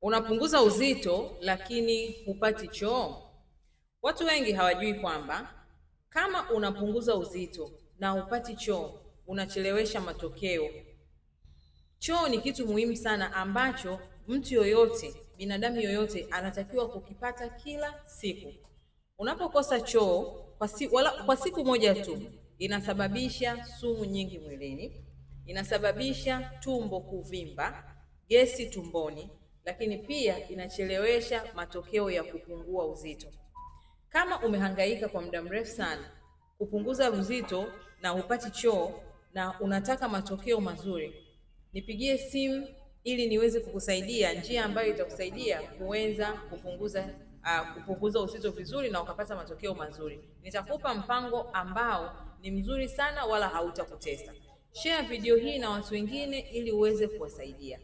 Unapunguza uzito lakini hupati choo. Watu wengi hawajui kwamba kama unapunguza uzito na hupati choo, unachelewesha matokeo. Choo ni kitu muhimu sana ambacho mtu yoyote, binadamu yoyote anatakiwa kukipata kila siku. Unapokosa choo kwa siku moja tu, inasababisha sumu nyingi mwilini, inasababisha tumbo kuvimba, gesi tumboni, lakini pia inachelewesha matokeo ya kupungua uzito. Kama umehangaika kwa muda mrefu sana kupunguza uzito na hupati choo na unataka matokeo mazuri, nipigie simu ili niweze kukusaidia njia ambayo itakusaidia kuweza kupunguza uzito vizuri na ukapata matokeo mazuri. Nitakupa mpango ambao ni mzuri sana wala hautakutesa. Share video hii na watu wengine ili uweze kuwasaidia.